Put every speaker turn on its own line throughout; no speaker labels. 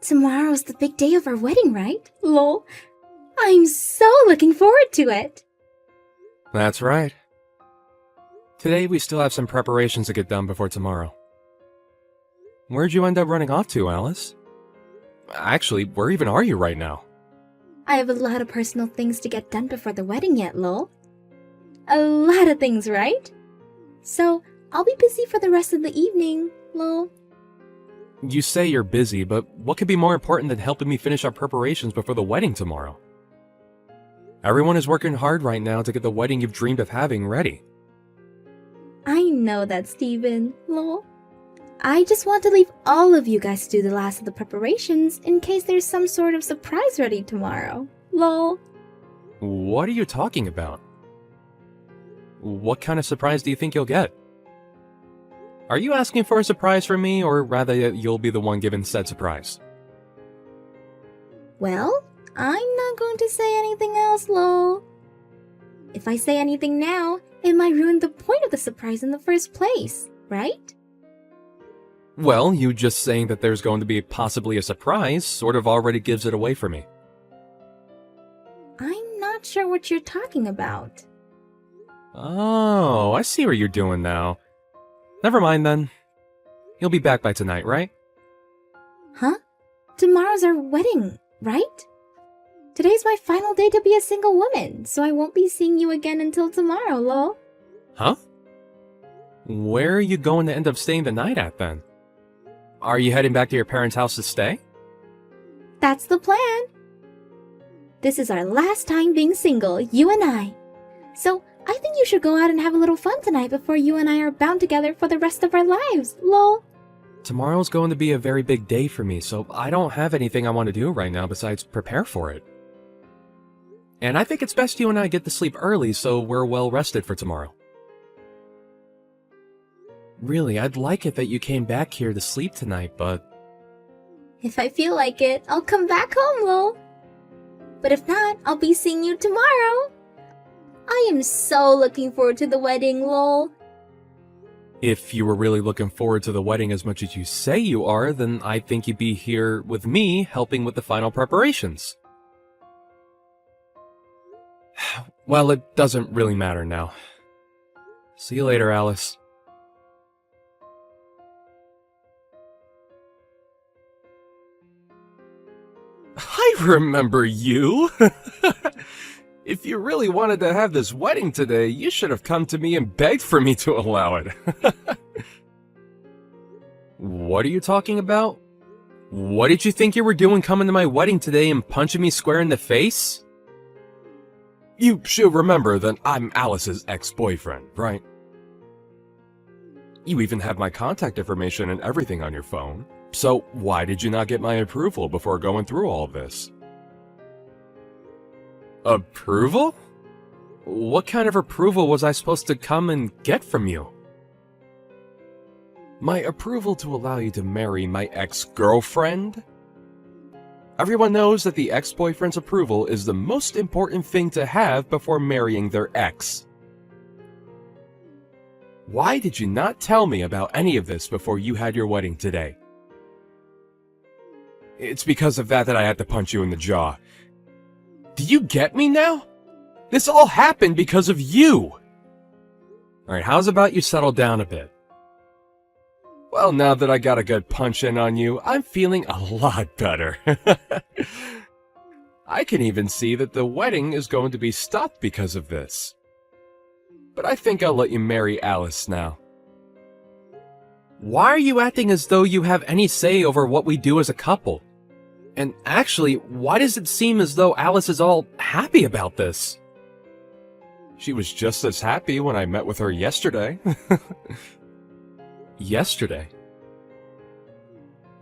Tomorrow's the big day of our wedding, right? Lol. I'm so looking forward to it.
That's right. Today we still have some preparations to get done before tomorrow. Where'd you end up running off to, Alice? Actually, where even are you right now?
I have a lot of personal things to get done before the wedding yet, lol. A lot of things, right? So, I'll be busy for the rest of the evening, lol.
You say you're busy, but what could be more important than helping me finish our preparations before the wedding tomorrow? Everyone is working hard right now to get the wedding you've dreamed of having ready.
I know that, Steven, lol. I just want to leave all of you guys to do the last of the preparations in case there's some sort of surprise ready tomorrow, lol.
What are you talking about? What kind of surprise do you think you'll get? Are you asking for a surprise from me, or rather you'll be the one given said surprise?
Well, I'm not going to say anything else, lol. If I say anything now, it might ruin the point of the surprise in the first place, right?
Well, you just saying that there's going to be possibly a surprise sort of already gives it away for me.
I'm not sure what you're talking about.
Oh, I see what you're doing now. Never mind then. You'll be back by tonight, right?
Huh? Tomorrow's our wedding, right? Today's my final day to be a single woman, so I won't be seeing you again until tomorrow, lol.
Huh? Where are you going to end up staying the night at then? Are you heading back to your parents' house to stay?
That's the plan. This is our last time being single, you and I. So, I think you should go out and have a little fun tonight before you and I are bound together for the rest of our lives, lol.
Tomorrow's going to be a very big day for me, so I don't have anything I want to do right now besides prepare for it. And I think it's best you and I get to sleep early so we're well rested for tomorrow. Really, I'd like it that you came back here to sleep tonight, but...
If I feel like it, I'll come back home, lol. But if not, I'll be seeing you tomorrow. I am so looking forward to the wedding, lol.
If you were really looking forward to the wedding as much as you say you are, then I think you'd be here with me helping with the final preparations. Well, it doesn't really matter now. See you later, Alice. I remember you! If you really wanted to have this wedding today, you should have come to me and begged for me to allow it. What are you talking about? What did you think you were doing coming to my wedding today and punching me square in the face? You should remember that I'm Alice's ex-boyfriend, right? You even have my contact information and everything on your phone. So why did you not get my approval before going through all this? Approval? What kind of approval was I supposed to come and get from you? My approval to allow you to marry my ex-girlfriend? Everyone knows that the ex-boyfriend's approval is the most important thing to have before marrying their ex. Why did you not tell me about any of this before you had your wedding today? It's because of that I had to punch you in the jaw. Do you get me now? This all happened because of you! Alright, how's about you settle down a bit? Well, now that I got a good punch in on you, I'm feeling a lot better. I can even see that the wedding is going to be stopped because of this. But I think I'll let you marry Alice now. Why are you acting as though you have any say over what we do as a couple? And actually, why does it seem as though Alice is all happy about this? She was just as happy when I met with her yesterday. Yesterday?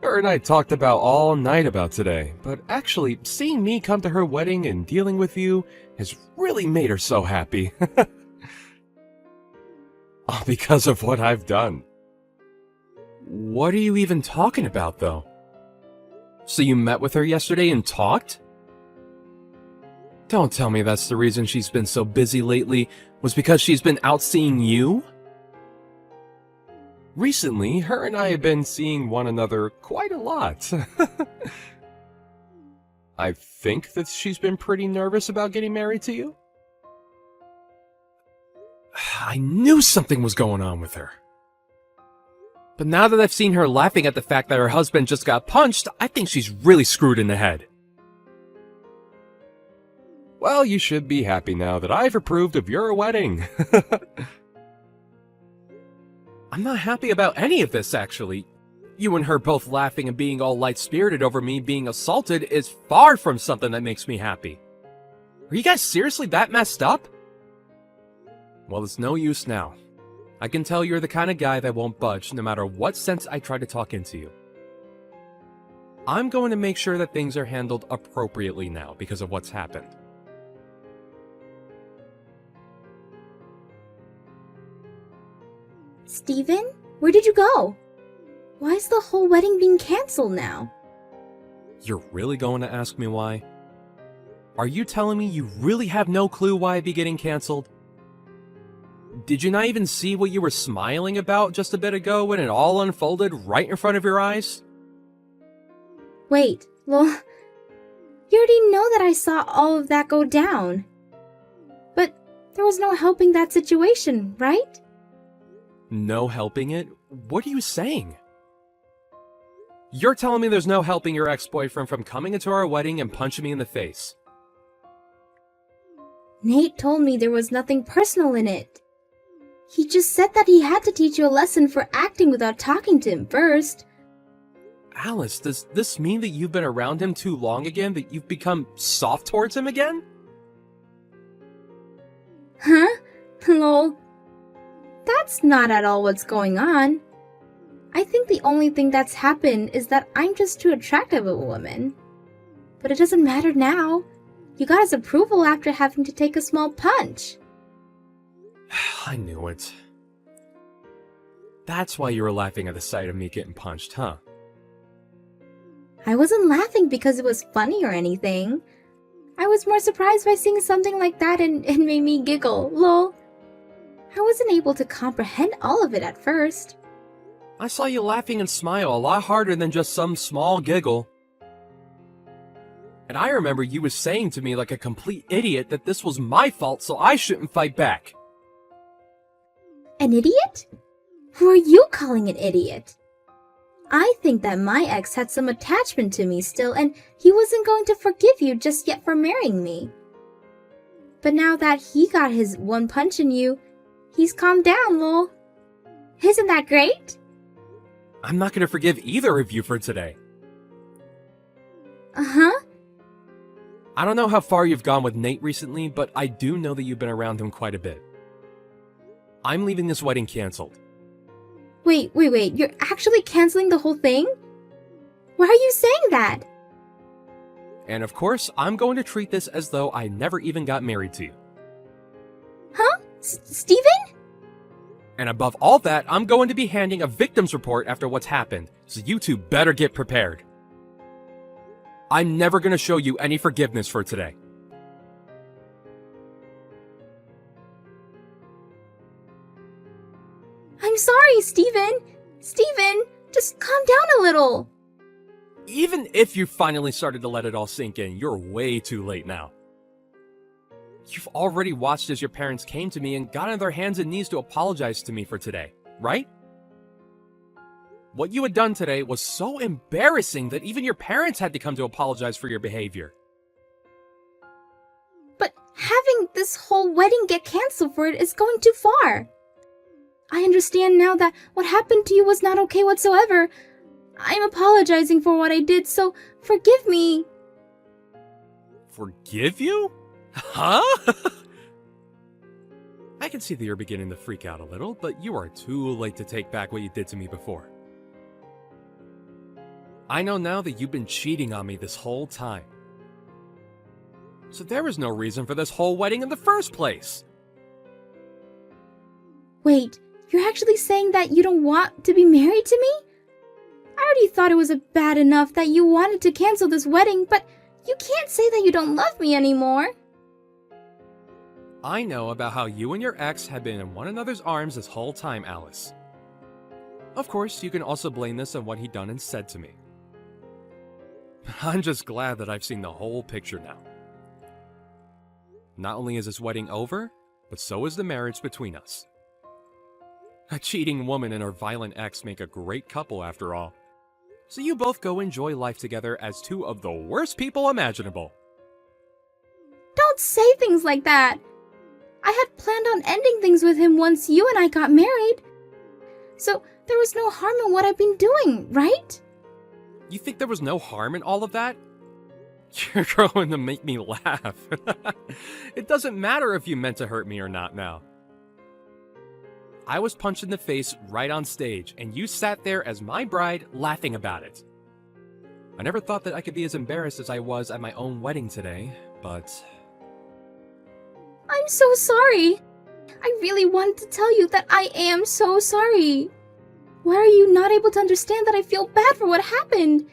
Her and I talked about all night about today, but actually, seeing me come to her wedding and dealing with you has really made her so happy. All because of what I've done. What are you even talking about, though? So you met with her yesterday and talked? Don't tell me that's the reason she's been so busy lately, was because she's been out seeing you? Recently, her and I have been seeing one another quite a lot. I think that she's been pretty nervous about getting married to you. I knew something was going on with her. But now that I've seen her laughing at the fact that her husband just got punched, I think she's really screwed in the head. Well, you should be happy now that I've approved of your wedding. I'm not happy about any of this, actually. You and her both laughing and being all light-spirited over me being assaulted is far from something that makes me happy. Are you guys seriously that messed up? Well, it's no use now. I can tell you're the kind of guy that won't budge no matter what sense I try to talk into you. I'm going to make sure that things are handled appropriately now because of what's happened.
Steven, where did you go? Why is the whole wedding being canceled now?
You're really going to ask me why? Are you telling me you really have no clue why it'd be getting canceled? Did you not even see what you were smiling about just a bit ago when it all unfolded right in front of your eyes?
Wait, Lol, you already know that I saw all of that go down. But there was no helping that situation, right?
No helping it? What are you saying? You're telling me there's no helping your ex-boyfriend from coming into our wedding and punching me in the face?
Nate told me there was nothing personal in it. He just said that he had to teach you a lesson for acting without talking to him first.
Alice, does this mean that you've been around him too long again, that you've become soft towards him again?
Huh? Lol. That's not at all what's going on. I think the only thing that's happened is that I'm just too attractive of a woman. But it doesn't matter now. You got his approval after having to take a small punch.
I knew it. That's why you were laughing at the sight of me getting punched, huh?
I wasn't laughing because it was funny or anything. I was more surprised by seeing something like that and it made me giggle, lol. I wasn't able to comprehend all of it at first.
I saw you laughing and smile a lot harder than just some small giggle. And I remember you was saying to me like a complete idiot that this was my fault, so I shouldn't fight back.
An idiot? Who are you calling an idiot? I think that my ex had some attachment to me still, and he wasn't going to forgive you just yet for marrying me. But now that he got his one punch in you, he's calmed down, lol. Isn't that great?
I'm not gonna forgive either of you for today.
Uh-huh.
I don't know how far you've gone with Nate recently, but I do know that you've been around him quite a bit. I'm leaving this wedding canceled.
Wait, you're actually canceling the whole thing? Why are you saying that?
And of course, I'm going to treat this as though I never even got married to you.
Huh? Steven?
And above all that, I'm going to be handing a victim's report after what's happened, so you two better get prepared. I'm never going to show you any forgiveness for today.
I'm sorry, Steven. Steven, just calm down a little.
Even if you finally started to let it all sink in, you're way too late now. You've already watched as your parents came to me and got on their hands and knees to apologize to me for today, right? What you had done today was so embarrassing that even your parents had to come to apologize for your behavior.
But having this whole wedding get canceled for it is going too far. I understand now that what happened to you was not okay whatsoever. I'm apologizing for what I did, so forgive me.
Forgive you? Huh? I can see that you're beginning to freak out a little, but you are too late to take back what you did to me before. I know now that you've been cheating on me this whole time. So there was no reason for this whole wedding in the first place.
Wait, you're actually saying that you don't want to be married to me? I already thought it was bad enough that you wanted to cancel this wedding, but you can't say that you don't love me anymore.
I know about how you and your ex have been in one another's arms this whole time, Alice. Of course, you can also blame this on what he'd done and said to me. I'm just glad that I've seen the whole picture now. Not only is this wedding over, but so is the marriage between us. A cheating woman and her violent ex make a great couple after all. So you both go enjoy life together as two of the worst people imaginable.
Don't say things like that. I had planned on ending things with him once you and I got married. So there was no harm in what I've been doing, right?
You think there was no harm in all of that? You're going to make me laugh. It doesn't matter if you meant to hurt me or not now. I was punched in the face right on stage, and you sat there as my bride laughing about it. I never thought that I could be as embarrassed as I was at my own wedding today, but...
I'm so sorry. I really wanted to tell you that I am so sorry. Why are you not able to understand that I feel bad for what happened?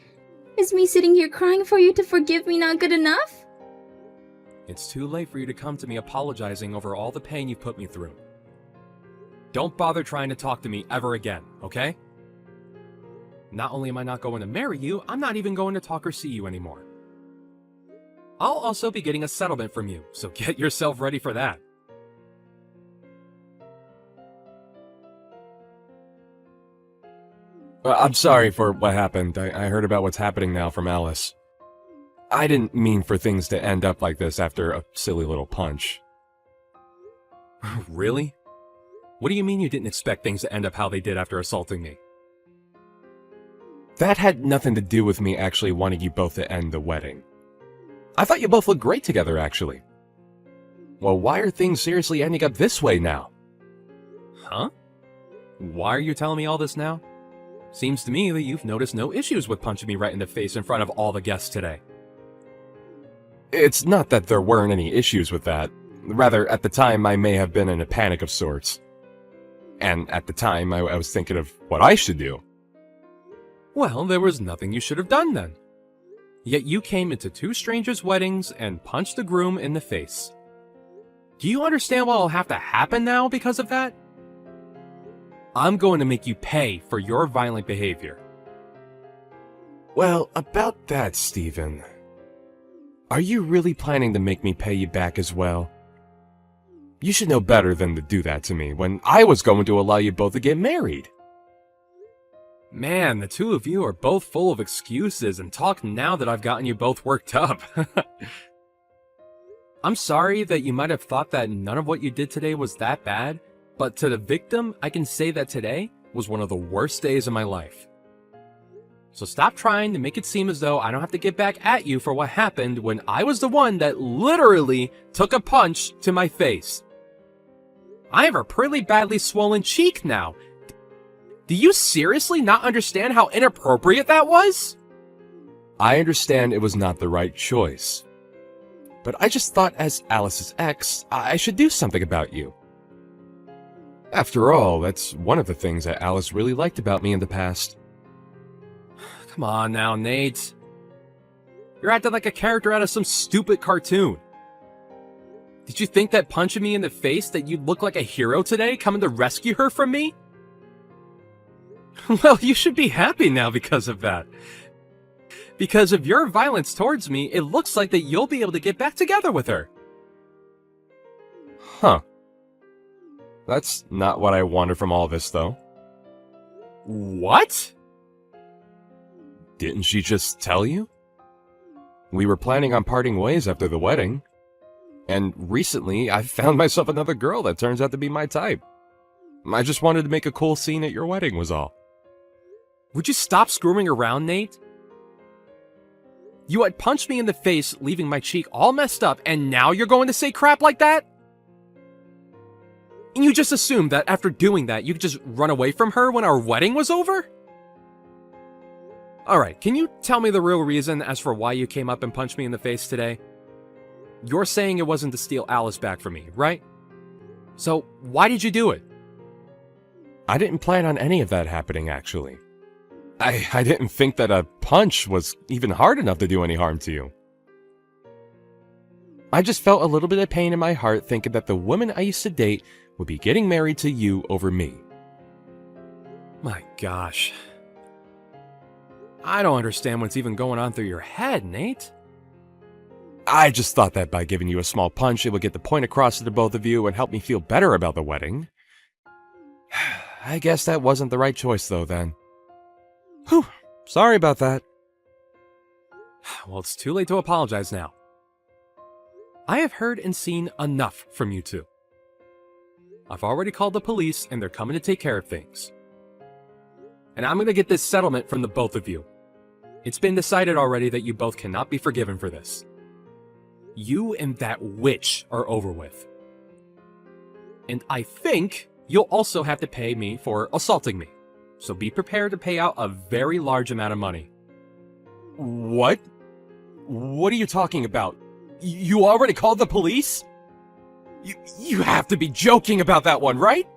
Is me sitting here crying for you to forgive me not good enough?
It's too late for you to come to me apologizing over all the pain you've put me through. Don't bother trying to talk to me ever again, okay? Not only am I not going to marry you, I'm not even going to talk or see you anymore. I'll also be getting a settlement from you, so get yourself ready for that. I'm sorry for what happened. I heard about what's happening now from Alice. I didn't mean for things to end up like this after a silly little punch. Really? What do you mean you didn't expect things to end up how they did after assaulting me? That had nothing to do with me actually wanting you both to end the wedding. I thought you both looked great together, actually. Well, why are things seriously ending up this way now? Huh? Why are you telling me all this now? Seems to me that you've noticed no issues with punching me right in the face in front of all the guests today. It's not that there weren't any issues with that. Rather, at the time, I may have been in a panic of sorts. And at the time, I was thinking of what I should do. Well, there was nothing you should have done then. Yet you came into two strangers' weddings and punched the groom in the face. Do you understand what will have to happen now because of that? I'm going to make you pay for your violent behavior. Well, about that, Stephen. Are you really planning to make me pay you back as well? You should know better than to do that to me when I was going to allow you both to get married. Man, the two of you are both full of excuses and talk now that I've gotten you both worked up. I'm sorry that you might have thought that none of what you did today was that bad, but to the victim, I can say that today was one of the worst days of my life. So stop trying to make it seem as though I don't have to get back at you for what happened when I was the one that literally took a punch to my face. I have a pretty badly swollen cheek now. Do you seriously not understand how inappropriate that was? I understand it was not the right choice. But I just thought as Alice's ex, I should do something about you. After all, that's one of the things that Alice really liked about me in the past. Come on now, Nate. You're acting like a character out of some stupid cartoon. Did you think that punching me in the face that you'd look like a hero today, coming to rescue her from me? Well, you should be happy now because of that. Because of your violence towards me, it looks like that you'll be able to get back together with her. Huh. That's not what I wanted from all this, though. What? Didn't she just tell you? We were planning on parting ways after the wedding. And recently, I found myself another girl that turns out to be my type. I just wanted to make a cool scene at your wedding was all. Would you stop screwing around, Nate? You had punched me in the face, leaving my cheek all messed up, and now you're going to say crap like that? And you just assumed that after doing that, you could just run away from her when our wedding was over? Alright, can you tell me the real reason as for why you came up and punched me in the face today? You're saying it wasn't to steal Alice back from me, right? So, why did you do it? I didn't plan on any of that happening, actually. I didn't think that a punch was even hard enough to do any harm to you. I just felt a little bit of pain in my heart thinking that the woman I used to date would be getting married to you over me. My gosh. I don't understand what's even going on through your head, Nate. I just thought that by giving you a small punch, it would get the point across to the both of you and help me feel better about the wedding. I guess that wasn't the right choice, though, then. Whew, sorry about that. Well, it's too late to apologize now. I have heard and seen enough from you two. I've already called the police, and they're coming to take care of things. And I'm going to get this settlement from the both of you. It's been decided already that you both cannot be forgiven for this. You and that witch are over with. And I think you'll also have to pay me for assaulting me. So be prepared to pay out a very large amount of money. What? What are you talking about? You already called the police? You have to be joking about that one, right?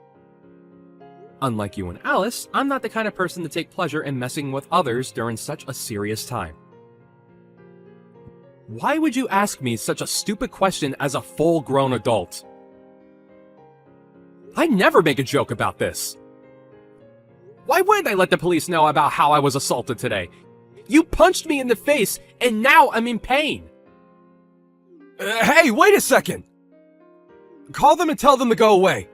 Unlike you and Alice, I'm not the kind of person to take pleasure in messing with others during such a serious time. Why would you ask me such a stupid question as a full-grown adult? I never make a joke about this. Why wouldn't I let the police know about how I was assaulted today? You punched me in the face, and now I'm in pain. Hey, wait a second! Call them and tell them to go away.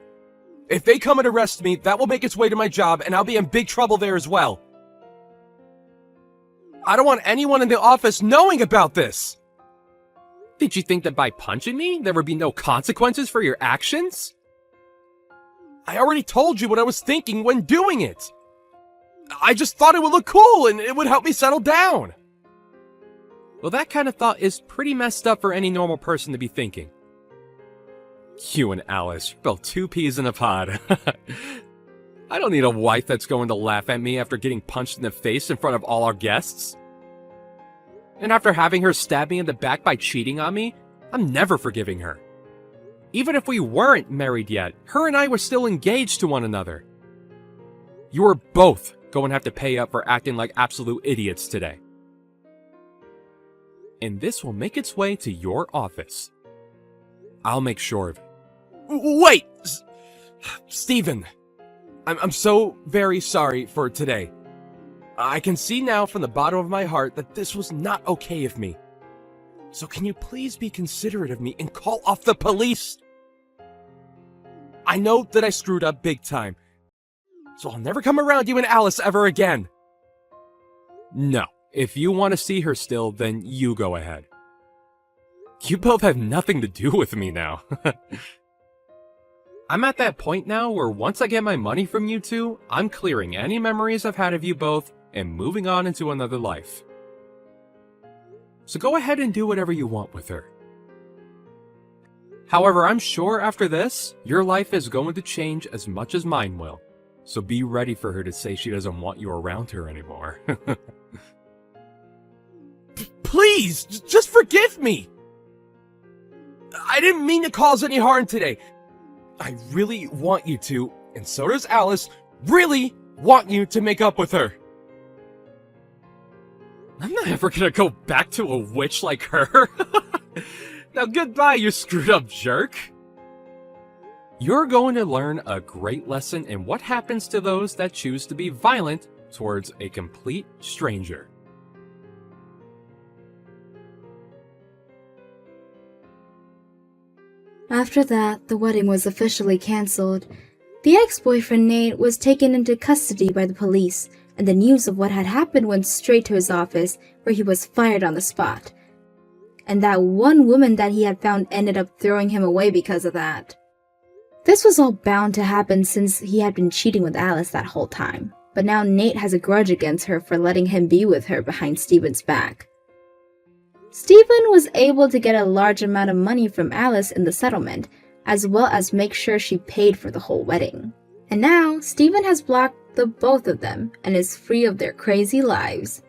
If they come and arrest me, that will make its way to my job, and I'll be in big trouble there as well. I don't want anyone in the office knowing about this. Did you think that by punching me, there would be no consequences for your actions? I already told you what I was thinking when doing it. I just thought it would look cool and it would help me settle down. Well, that kind of thought is pretty messed up for any normal person to be thinking. You and Alice, you're both two peas in a pod. I don't need a wife that's going to laugh at me after getting punched in the face in front of all our guests. And after having her stab me in the back by cheating on me, I'm never forgiving her. Even if we weren't married yet, her and I were still engaged to one another. You are both going to have to pay up for acting like absolute idiots today. And this will make its way to your office. I'll make sure of it. Wait! Steven, I'm so very sorry for today. I can see now from the bottom of my heart that this was not okay of me. So can you please be considerate of me and call off the police? I know that I screwed up big time, so I'll never come around you and Alice ever again. No, if you want to see her still, then you go ahead. You both have nothing to do with me now. I'm at that point now where once I get my money from you two, I'm clearing any memories I've had of you both and moving on into another life. So go ahead and do whatever you want with her. However, I'm sure after this, your life is going to change as much as mine will. So be ready for her to say she doesn't want you around her anymore. Please, just forgive me! I didn't mean to cause any harm today. I really want you to, and so does Alice, really want you to make up with her. I'm not ever gonna go back to a witch like her. Now goodbye, you screwed up jerk. You're going to learn a great lesson in what happens to those that choose to be violent towards a complete stranger.
After that, the wedding was officially cancelled. The ex-boyfriend Nate was taken into custody by the police, and the news of what had happened went straight to his office, where he was fired on the spot. And that one woman that he had found ended up throwing him away because of that. This was all bound to happen since he had been cheating with Alice that whole time, but now Nate has a grudge against her for letting him be with her behind Steven's back. Steven was able to get a large amount of money from Alice in the settlement, as well as make sure she paid for the whole wedding. And now, Steven has blocked the both of them and is free of their crazy lives.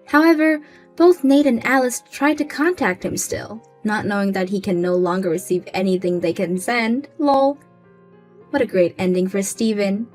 However, both Nate and Alice tried to contact him still, not knowing that he can no longer receive anything they can send. Lol. What a great ending for Steven.